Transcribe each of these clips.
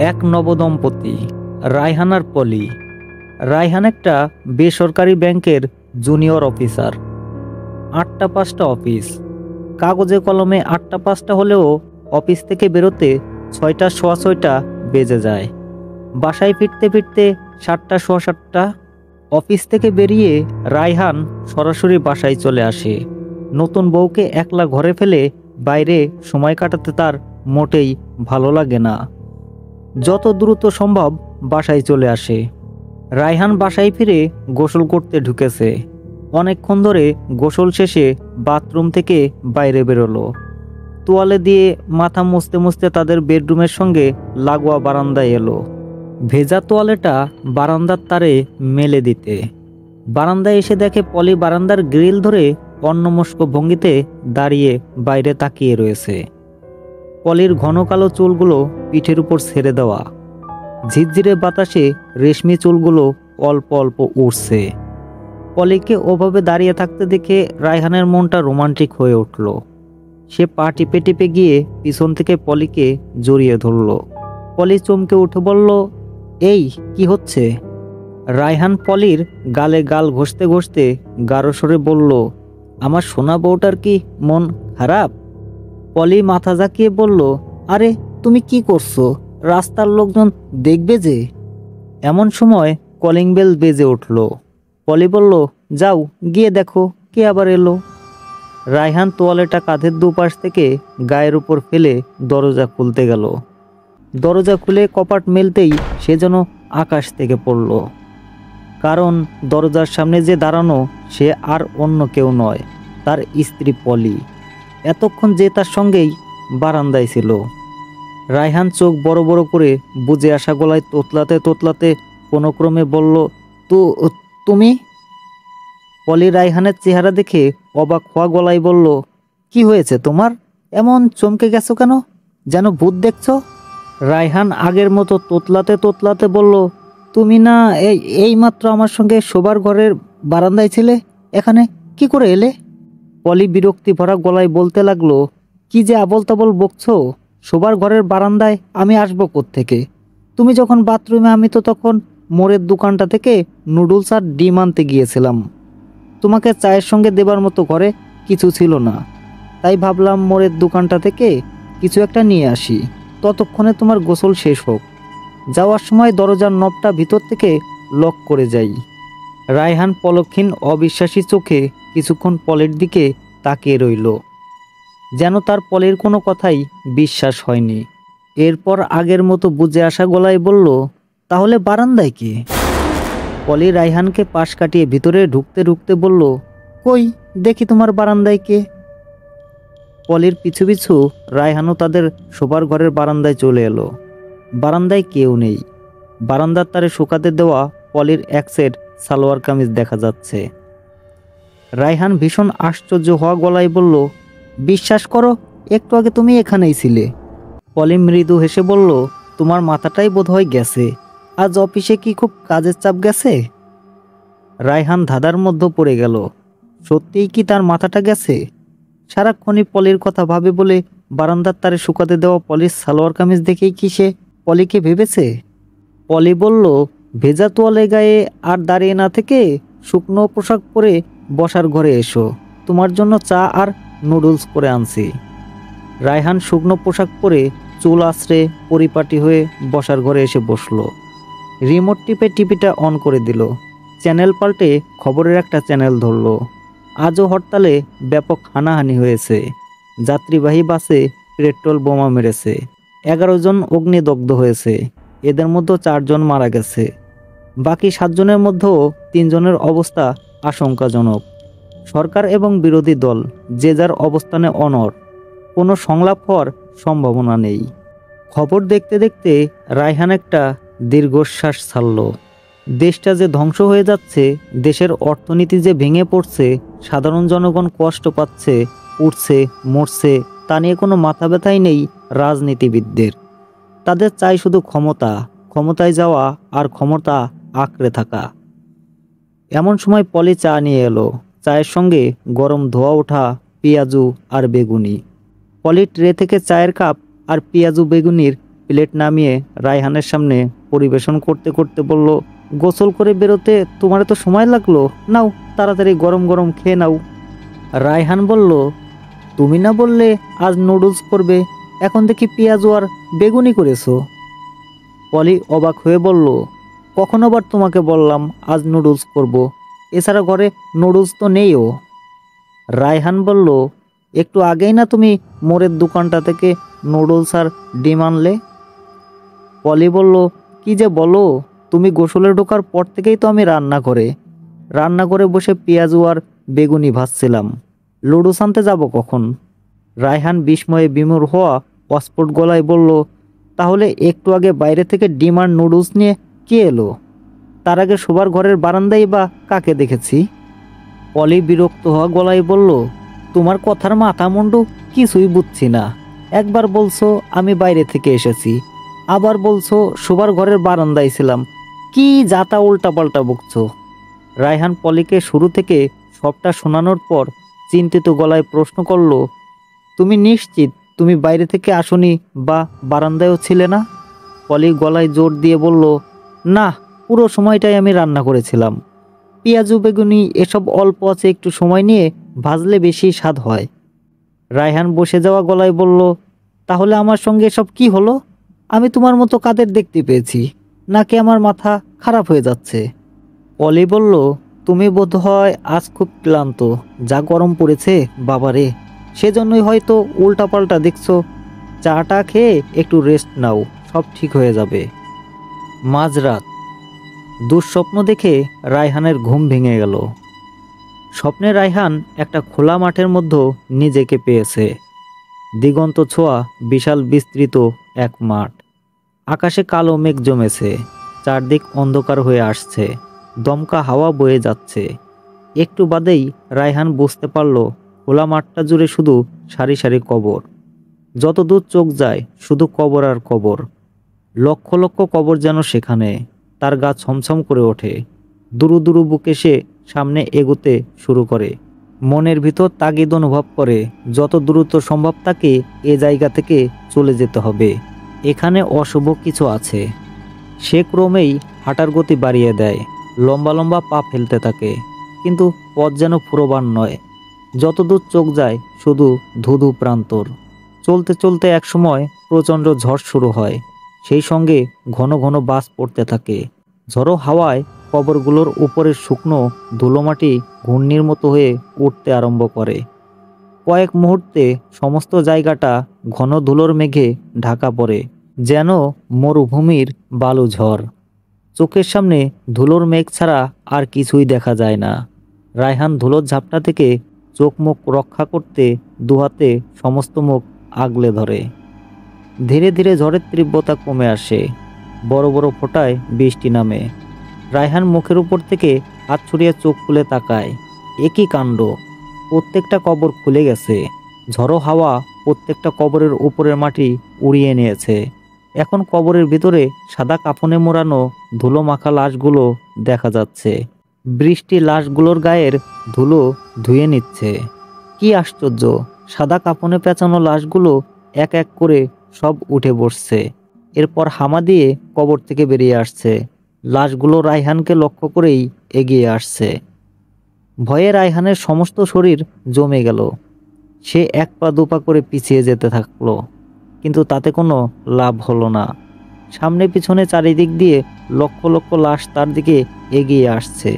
এক নবদম্পতি, রায়হান আর পলি। রায়হান একটা বেসরকারি ব্যাংকের জুনিয়র অফিসার। 8টা 5টা অফিস, কাগজে কলমে 8টা 5টা হলেও অফিস থেকে বেরোতে 6টা সোয়া 6টা বেজে যায়। বাসায় ফিরতে ফিরতে 7টা সোয়া 7টা। অফিস থেকে বেরিয়ে রায়হান সরাসরি বাসায় চলে আসে। নতুন বউকে একলা ঘরে ফেলে বাইরে সময় কাটাতে তার মোটেই ভালো লাগে না। যত দ্রুত সম্ভব বাসায় চলে আসে। রায়হান বাসায় ফিরে গোসল করতে ঢুকেছে। অনেকক্ষণ ধরে গোসল শেষে বাথরুম থেকে বাইরে বেরোলো। তোয়ালে দিয়ে মাথা মুছতে মুছতে তাদের বেডরুমের সঙ্গে লাগোয়া বারান্দায় এলো। ভেজা তোয়ালেটা বারান্দার তারে মেলে দিতে বারান্দায় এসে দেখে পলি বারান্দার গ্রিল ধরে অন্যমস্ক ভঙ্গিতে দাঁড়িয়ে বাইরে তাকিয়ে রয়েছে। পলির ঘন কালো চুলগুলো পিঠের উপর ছেড়ে দেওয়া। ঝিরঝিরে বাতাসে রেশমি চুলগুলো অল্প অল্প উড়ছে। পলিকে ওভাবে দাঁড়িয়ে থাকতে দেখে রায়হানের মনটা রোমান্টিক হয়ে উঠল। সে পা টিপে টিপে গিয়ে পিছন থেকে পলিকে জড়িয়ে ধরল। পলি চমকে উঠে বলল, এই কি হচ্ছে? রায়হান পলির গালে গাল ঘষতে ঘষতে গাঢ় স্বরে বলল, আমার সোনা বউটার কি মন খারাপ? পলি মাথা ঝাঁকিয়ে বলল, আরে তুমি কি করছো? রাস্তার লোকজন দেখবে যে। এমন সময় কলিং বেল বেজে উঠল। পলি বলল, যাও গিয়ে দেখো কে আবার এলো। রায়হান তোয়ালেটা কাঁধের দুপাশ থেকে গায়ের উপর ফেলে দরজা খুলতে গেল। দরজা খুলে কপাট মেলতেই সে যেন আকাশ থেকে পড়ল। কারণ দরজার সামনে যে দাঁড়ানো সে আর অন্য কেউ নয়, তার স্ত্রী পলি। এতক্ষণ যে তার সঙ্গেই বারান্দায় ছিল। রায়হান চোখ বড় বড় করে বুঝে আসা গলায় তোতলাতে তোতলাতে কোনো ক্রমে বলল, তো তুমি? পলি রায়হানের চেহারা দেখে অবাক হওয়া গলায় বলল, কি হয়েছে তোমার? এমন চমকে গেছো কেন? যেন ভূত দেখছো? রায়হান আগের মতো তোতলাতে তোতলাতে বলল, তুমি না এইমাত্র আমার সঙ্গে শোবার ঘরের বারান্দায় ছিলে, এখানে কি করে এলে? পলি বিরক্তি ভরা গলায় বলতে লাগলো, কি যে আবল তাবল বকছো? শোবার ঘরের বারান্দায় আমি আসবো কোত্থেকে? তুমি যখন বাথরুমে, আমি তো তখন মোড়ের দোকানটা থেকে নুডলস আর ডিম আনতে গিয়েছিলাম। তোমাকে চায়ের সঙ্গে দেবার মতো ঘরে কিছু ছিল না, তাই ভাবলাম মোড়ের দোকানটা থেকে কিছু একটা নিয়ে আসি, ততক্ষণে তোমার গোসল শেষ হোক। যাওয়ার সময় দরজার নবটা ভিতর থেকে লক করে যাই। রায়হান পলকহীন অবিশ্বাসী চোখে কিছুক্ষণ পলের দিকে তাকিয়ে রইল, যেন তার পলের কোনো কথাই বিশ্বাস হয়নি। এরপর আগের মতো বুঝে আসা গলায় বলল, তাহলে বারান্দায় কে? পলি রায়হানকে পাশ কাটিয়ে ভিতরে ঢুকতে ঢুকতে বলল, কই দেখি তোমার বারান্দায় কে? পলির পিছু পিছু রায়হানও তাদের শোবার ঘরের বারান্দায় চলে এলো। বারান্দায় কেউ নেই। বারান্দার তারে শুকাতে দেওয়া পলির এক সেট সালোয়ার কামিজ দেখা যাচ্ছে। রায়হান ভীষণ আশ্চর্য হওয়া গলায় বলল, বিশ্বাস করো, একটু আগে তুমি এখানেই ছিলে। পলি মৃদু হেসে বলল, তোমার মাথাটাই বোধহয় গেছে। আজ অফিসে কি খুব কাজের চাপ গেছে? রায়হান ধাঁধার মধ্যে পড়ে গেল। সত্যিই কি তার মাথাটা গেছে? সারাক্ষণই পলির কথা ভাবে বলে বারান্দার তারে শুকাতে দেওয়া পলির সালোয়ার কামিজ দেখেই কি সে পলিকে ভেবেছে? পলি বলল, ভেজা তোয়ালে গায়ে আর দাঁড়িয়ে না থেকে শুকনো পোশাক পরে বসার ঘরে এসো, তোমার জন্য চা আর নুডলস করে আনছি। রায়হান শুকনো পোশাক পরে চুল আঁচড়ে পরিপাটি হয়ে বসার ঘরে এসে বসলো। রিমোট টিপে টিভিটা অন করে দিল। চ্যানেল পাল্টে খবরের একটা চ্যানেল ধরল। আজও হরতালে ব্যাপক হানাহানি হয়েছে। যাত্রীবাহী বাসে পেট্রোল বোমা মেরেছে। 11 জন অগ্নিদগ্ধ হয়েছে। এদের মধ্যে 4 জন মারা গেছে। বাকি 7 জনের মধ্যেও 3 জনের অবস্থা আশঙ্কাজনক। সরকার এবং বিরোধী দল যে যার অবস্থানে অনড়। কোনো সংলাপ হওয়ার সম্ভাবনা নেই। খবর দেখতে দেখতে রায়হান একটা দীর্ঘশ্বাস ছাড়ল। দেশটা যে ধ্বংস হয়ে যাচ্ছে, দেশের অর্থনীতি যে ভেঙে পড়ছে, সাধারণ জনগণ কষ্ট পাচ্ছে, উঠছে মরছে, তা নিয়ে কোনো মাথা ব্যথাই নেই রাজনীতিবিদদের। তাদের চাই শুধু ক্ষমতা, ক্ষমতায় যাওয়া আর ক্ষমতা আঁকড়ে থাকা। এমন সময় পলি চা নিয়ে এলো। চায়ের সঙ্গে গরম ধোয়া ওঠা পেঁয়াজু আর বেগুনি। পলি ট্রে থেকে চায়ের কাপ আর পেঁয়াজু বেগুনির প্লেট নামিয়ে রায়হানের সামনে পরিবেশন করতে করতে বলল, গোসল করে বেরোতে তোমার তো সময় লাগলো, নাও তাড়াতাড়ি গরম গরম খেয়ে নাও। রায়হান বলল, তুমি না বললে আজ নুডলস করবে, এখন দেখি পেঁয়াজু আর বেগুনি করেছো। পলি অবাক হয়ে বলল, কখন আবার তোমাকে বললাম আজ নুডলস করব, এছাড়া ঘরে নুডলস তো নেইও। রায়হান বলল, একটু আগেই না তুমি মোড়ের দোকানটা থেকে নুডলস আর ডিম আনলে। পলি বলল, কি যে বলো, তুমি গোসলে ঢোকার পর থেকেই তো আমি রান্না করে বসে পেঁয়াজু আর বেগুনি ভাজছিলাম, লুডুস আনতে যাব কখন? রায়হান বিস্ময়ে বিমূঢ় হওয়া অস্ফুট গলায় বলল, তাহলে একটু আগে বাইরে থেকে ডিম আর নুডলস নিয়ে কে এলো? তার আগে শোবার ঘরের বারান্দায় বা কাকে দেখেছি? পলি বিরক্ত হওয়া গলায় বলল, তোমার কথার মাথা মুন্ডু কিছুই বুঝছি না। একবার বলছো আমি বাইরে থেকে এসেছি, আবার বলছো শোবার ঘরের বারান্দায় ছিলাম, কি যাতা উল্টাপাল্টা বকছো। রায়হান পলিকে শুরু থেকে সবটা শোনানোর পর চিন্তিত গলায় প্রশ্ন করল, তুমি নিশ্চিত তুমি বাইরে থেকে আসনি বা বারান্দায়ও ছিলে না? পলি গলায় জোর দিয়ে বলল, না, পুরো সময়টাই আমি রান্না করেছিলাম। পেঁয়াজু বেগুনি এসব অল্প আছে, একটু সময় নিয়ে ভাজলে বেশি স্বাদ হয়। রায়হান বসে যাওয়া গলায় বলল, তাহলে আমার সঙ্গে এসব কি হলো? আমি তোমার মতো কাদের দেখতে পেয়েছি, নাকি আমার মাথা খারাপ হয়ে যাচ্ছে? পলি বলল, তুমি বোধহয় আজ খুব ক্লান্ত, যা গরম পড়েছে বাবারে, সেজন্যই হয়তো উল্টাপাল্টা দেখছো। চাটা খেয়ে একটু রেস্ট নাও, সব ঠিক হয়ে যাবে। মাঝরাত। দুঃস্বপ্ন দেখে রায়হানের ঘুম ভেঙে গেল। স্বপ্নে রায়হান একটা খোলা মাঠের মধ্যে নিজেকে পেয়েছে। দিগন্ত ছোঁয়া বিশাল বিস্তৃত এক মাঠ। আকাশে কালো মেঘ জমেছে, চারদিক অন্ধকার হয়ে আসছে, দমকা হাওয়া বয়ে যাচ্ছে। একটু বাদেই রায়হান বুঝতে পারল খোলা মাঠটা জুড়ে শুধু সারি সারি কবর। যত দূর চোখ যায় শুধু কবর আর কবর। লক্ষ লক্ষ কবর যেন সেখানে। তার গা ছমছম করে ওঠে। দুরু দুরু বুকে সে সামনে এগোতে শুরু করে। মনের ভিতর তাগিদ অনুভব করে যত দ্রুত সম্ভব তাকে এ জায়গা থেকে চলে যেতে হবে, এখানে অশুভ কিছু আছে। সে ক্রমেই হাঁটার গতি বাড়িয়ে দেয়, লম্বা লম্বা পা ফেলতে থাকে, কিন্তু পথ যেন ফুরোবার নয়। যতদূর চোখ যায় শুধু ধুধু প্রান্তর। চলতে চলতে একসময় প্রচণ্ড ঝড় শুরু হয়, সেই সঙ্গে ঘন ঘন বাস পড়তে থাকে। ঝড়ো হাওয়ায় কবরগুলোর উপরের শুকনো ধুলোমাটি ঘূর্ণির মতো হয়ে উঠতে আরম্ভ করে। কয়েক মুহূর্তে সমস্ত জায়গাটা ঘন ধুলোর মেঘে ঢাকা পড়ে, যেন মরুভূমির বালু ঝড়। চোখের সামনে ধুলোর মেঘ ছাড়া আর কিছুই দেখা যায় না। রায়হান ধুলোর ঝাপটা থেকে চোখ মুখ রক্ষা করতে দুহাতে সমস্ত মুখ আগলে ধরে। ধীরে ধীরে ঝড়ের তীব্রতা কমে আসে, বড় বড় ফোঁটায় বৃষ্টি নামে। রায়হান মুখের উপর থেকে হাত ছড়িয়ে চোখ খুলে তাকায়। একই কাণ্ড, প্রত্যেকটা কবর খুলে গেছে। ঝড়ো হাওয়া প্রত্যেকটা কবরের উপরের মাটি উড়িয়ে নিয়েছে। এখন কবরের ভিতরে সাদা কাফনে মোড়ানো ধুলো মাখা লাশগুলো দেখা যাচ্ছে। বৃষ্টি লাশগুলোর গায়ের ধুলো ধুয়ে নিচ্ছে। কি আশ্চর্য, সাদা কাফনে পেঁচানো লাশগুলো এক এক করে সব উঠে বসছে, এরপর হামা দিয়ে কবর থেকে বেরিয়ে আসছে। লাশগুলো রায়হানকে লক্ষ্য করেই এগিয়ে আসছে। ভয়ে রায়হানের সমস্ত শরীর জমে গেল। সে এক পা দুপা করে পিছিয়ে যেতে থাকলো, কিন্তু তাতে কোনো লাভ হলো না। সামনে পিছনে চারিদিক দিয়ে লক্ষ লক্ষ লাশ তার দিকে এগিয়ে আসছে।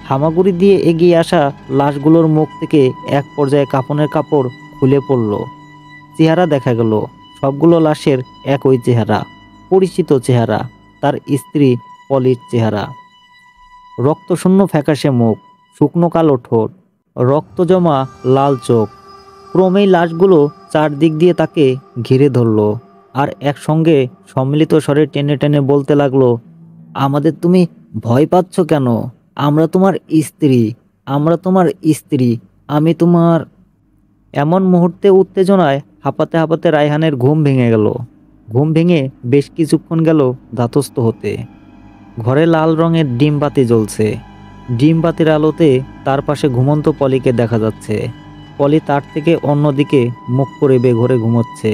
হামাগুড়ি দিয়ে এগিয়ে আসা লাশগুলোর মুখ থেকে এক পর্যায়ে কাফনের কাপড় খুলে পড়ল। চেহারা দেখা গেল, সবগুলো লাশের একই চেহারা, পরিচিত চেহারা, তার স্ত্রী পলির চেহারা। রক্তশূন্য ফ্যাকাশে মুখ, শুকনো কালো ঠোঁট, রক্ত জমা লাল চোখ। ক্রমেই লাশগুলো চারদিক দিয়ে তাকে ঘিরে ধরল, আর একসঙ্গে সম্মিলিত স্বরে টেনে টেনে বলতে লাগলো, আমাদের তুমি ভয় পাচ্ছ কেন? আমরা তোমার স্ত্রী, আমরা তোমার স্ত্রী, আমি তোমার। এমন মুহূর্তে উত্তেজনায় হাঁপাতে হাঁপাতে রায়হানের ঘুম ভেঙে গেল। ঘুম ভেঙে বেশ কিছুক্ষণ গেল ধাতস্থ হতে। ঘরে লাল রঙের ডিম বাতি জ্বলছে। ডিম বাতির আলোতে তার পাশে ঘুমন্ত পলিকে দেখা যাচ্ছে। পলি তার থেকে অন্যদিকে মুখ করে বেঘরে ঘুমোচ্ছে।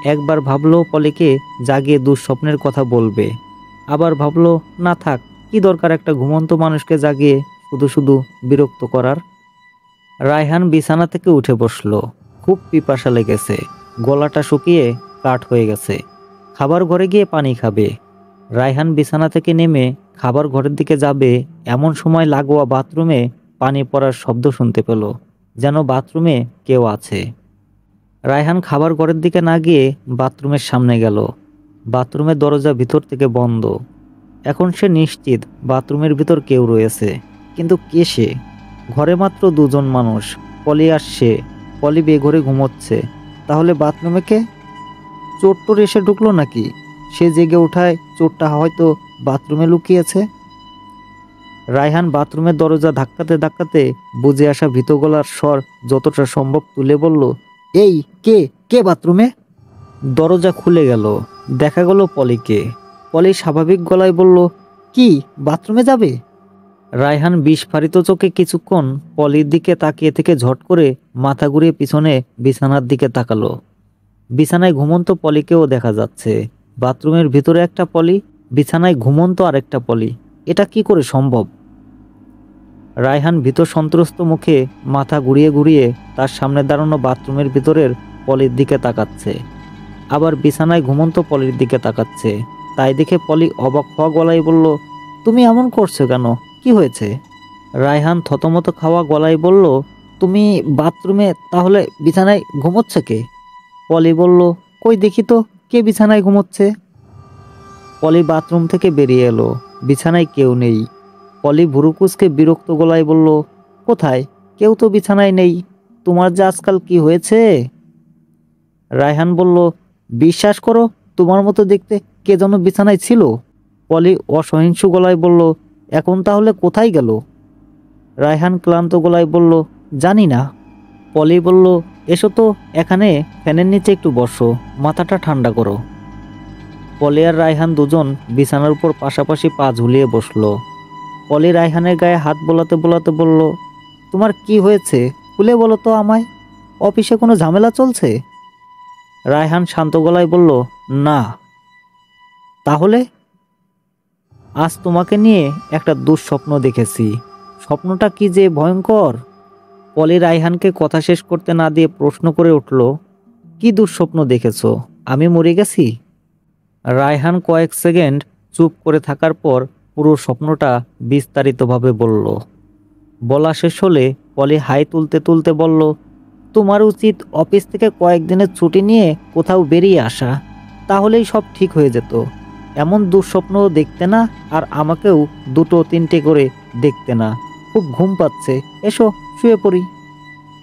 একবার ভাবলো পলিকে জাগিয়ে দুঃস্বপ্নের কথা বলবে, আবার ভাবলো না থাক, কি দরকার একটা ঘুমন্ত মানুষকে জাগিয়ে শুধু শুধু বিরক্ত করার। রায়হান বিছানা থেকে উঠে বসলো। খুব পিপাসা লেগেছে, গলাটা শুকিয়ে কাঠ হয়ে গেছে। খাবার ঘরে গিয়ে পানি খাবে। রায়হান বিছানা থেকে নেমে খাবার ঘরের দিকে যাবে, এমন সময় লাগোয়া বাথরুমে পানি পড়ার শব্দ শুনতে পেল, যেন বাথরুমে কেউ আছে। রায়হান খাবার ঘরের দিকে না গিয়ে বাথরুমের সামনে গেল। বাথরুমের দরজা ভিতর থেকে বন্ধ। এখন সে নিশ্চিত বাথরুমের ভিতর কেউ রয়েছে, কিন্তু কে সে? ঘরে মাত্র দুজন মানুষ, পলি আর সে। পলি বেঘরে ঘুমোচ্ছে, তাহলে বাথরুমে কে? চোর টোর এসে ঢুকলো নাকি? সে জেগে ওঠায় চোরটা হয়তো বাথরুমে লুকিয়েছে। রায়হান বাথরুমের দরজা ধাক্কাতে ধাক্কাতে বুঝে আসা ভীত গলার স্বর যতটা সম্ভব তুলে বলল, এই কে? কে বাথরুমে? দরজা খুলে গেল, দেখা গেল পলিকে। পলি স্বাভাবিক গলায় বলল, কি বাথরুমে যাবে? রায়হান বিস্ফারিত চোখে কিছুক্ষণ পলির দিকে তাকিয়ে থেকে ঝট করে মাথা ঘুরিয়ে পিছনে বিছানার দিকে তাকালো। বিছানায় ঘুমন্ত পলিকেও দেখা যাচ্ছে। বাথরুমের ভিতরে একটা পলি, বিছানায় ঘুমন্ত আরেকটা পলি। এটা কি করে সম্ভব? রায়হান ভীত সন্ত্রস্ত মুখে মাথা ঘুরিয়ে ঘুরিয়ে তার সামনে দাঁড়ানো বাথরুমের ভিতরের পলির দিকে তাকাচ্ছে, আবার বিছানায় ঘুমন্ত পলির দিকে তাকাচ্ছে। তাই দেখে পলি অবাক হওয়া গলায় বলল, তুমি এমন করছো কেন? কি হয়েছে? রায়হান থতমত খাওয়া গলায় বলল, তুমি বাথরুমে, তাহলে বিছানায় ঘুমোচ্ছে কে? পলি বলল, কই দেখি তো কে বিছানায় ঘুমোচ্ছে। পলি বাথরুম থেকে বেরিয়ে এলো। বিছানায় কেউ নেই। পলি ভুরুকুসকে বিরক্ত গলায় বলল, কোথায়? কেউ তো বিছানায় নেই। তোমার যে আজকাল কি হয়েছে? রায়হান বলল, বিশ্বাস করো, তোমার মতো দেখতে কে যেন বিছানায় ছিল। পলি অসহিষ্ণু গলায় বলল, এখন তাহলে কোথায় গেল? রায়হান ক্লান্ত গলায় বলল, জানি না। পলি বলল, এসো তো এখানে ফ্যানের নিচে একটু বসো, মাথাটা ঠান্ডা করো। পলি আর রায়হান দুজন বিছানার উপর পাশাপাশি পা ঝুলিয়ে বসলো। পলি রায়হানের গায়ে হাত বোলাতে বোলাতে বলল, তোমার কি হয়েছে? খুলে বলো তো আমায়। অফিসে কোনো ঝামেলা চলছে? রায়হান শান্ত গলায় বলল, না। তাহলে? আজ তোমাকে নিয়ে একটা দুঃস্বপ্ন দেখেছি। স্বপ্নটা কি যে ভয়ঙ্কর! পলি রায়হানকে কথা শেষ করতে না দিয়ে প্রশ্ন করে উঠল, কি দুঃস্বপ্ন দেখেছ? আমি মরে গেছি? রায়হান কয়েক সেকেন্ড চুপ করে থাকার পর পুরো স্বপ্নটা বিস্তারিতভাবে বলল। বলা শেষ হলে পলি হাই তুলতে তুলতে বলল, তোমার উচিত অফিস থেকে কয়েকদিনের ছুটি নিয়ে কোথাও বেরিয়ে আসা, তাহলেই সব ঠিক হয়ে যেত। এমন দুঃস্বপ্ন দেখতে না, আর আমাকেও দুটো তিনটে করে দেখতে না। খুব ঘুম পাচ্ছে, এসো শুয়ে পড়ি।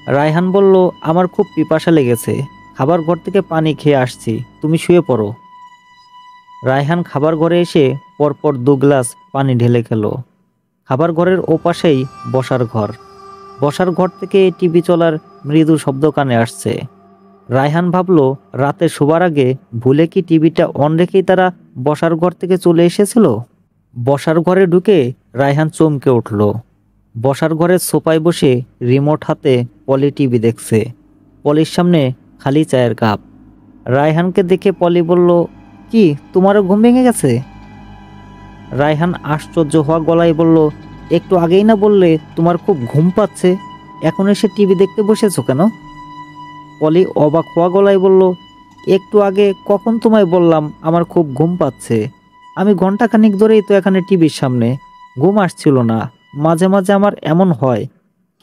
রায়হান বলল, আমার খুব পিপাসা লেগেছে, খাবার ঘর থেকে পানি খেয়ে আসছি, তুমি শুয়ে পড়ো। রায়হান খাবার ঘরে এসে পরপর 2 গ্লাস পানি ঢেলে খেলো। খাবার ঘরের ওপাশেই বসার ঘর। বসার ঘর থেকে টিভি চলার মৃদু শব্দ কানে আসছে। রায়হান ভাবল, রাতে শোবার আগে ভুলে কি টিভিটা অন রেখেই তারা বসার ঘর থেকে চলে এসেছিল। বসার ঘরে ঢুকে রায়হান চমকে উঠল। বসার ঘরের সোফায় বসে রিমোট হাতে পলি টিভি দেখছে। পলির সামনে খালি চায়ের কাপ। রায়হানকে দেখে পলি বলল, কি তোমারও ঘুম ভেঙে গেছে? রায়হান আশ্চর্য হওয়া গলায় বলল, একটু আগেই না বললে তোমার খুব ঘুম পাচ্ছে, এখন এসে টিভি দেখতে বসেছো কেন? পলি অবাক হওয়া গলায় বলল, একটু আগে কখন তোমায় বললাম আমার খুব ঘুম পাচ্ছে? আমি ঘন্টাখানিক ধরেই তো এখানে টিভির সামনে। ঘুম আসছিল না। মাঝে মাঝে আমার এমন হয়,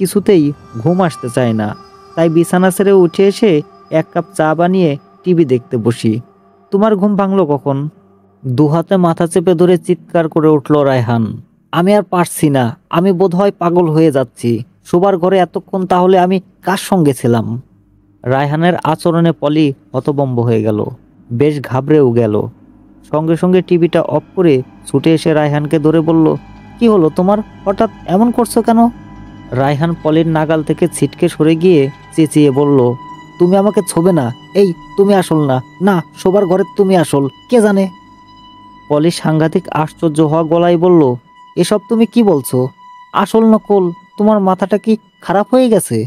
কিছুতেই ঘুম আসতে চায় না, তাই বিছানা ছেড়ে উঠে এসে 1 কাপ চা বানিয়ে টিভি দেখতে বসি। তোমার ঘুম ভাঙলো কখন? দুহাতে মাথা চেপে ধরে চিৎকার করে উঠল রায়হান, আমি আর পারছি না, আমি বোধহয় পাগল হয়ে যাচ্ছি। শোবার ঘরে এতক্ষণ তাহলে আমি কার সঙ্গে ছিলাম? রায়হানের আচরণে পলি হতভম্ব হয়ে গেল, বেশ ঘাবড়েও গেল। সঙ্গে সঙ্গে টিভিটা অফ করে ছুটে এসে রায়হানকে ধরে বলল, কি হলো তোমার, হঠাৎ এমন করছো কেন? রায়হান পলির নাগাল থেকে ছিটকে সরে গিয়ে চেঁচিয়ে বলল, তুমি আমাকে ছোবে না, এই তুমি আসল না, না শোবার ঘরে তুমি আসল, কে জানে। পলি সাংঘাতিক আশ্চর্য হওয়া গলায় বলল, এসব তুমি কি বলছো? আসল নকল, তোমার মাথাটা কি খারাপ হয়ে গেছে?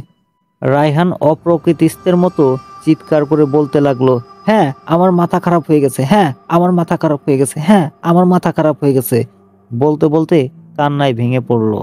রায়হান অপ্রকৃতিস্থের মতো চিৎকার করে বলতে লাগলো, হ্যাঁ আমার মাথা খারাপ হয়ে গেছে, হ্যাঁ আমার মাথা খারাপ হয়ে গেছে, হ্যাঁ আমার মাথা খারাপ হয়ে গেছে। বলতে বলতে কান্নায় ভেঙে পড়লো।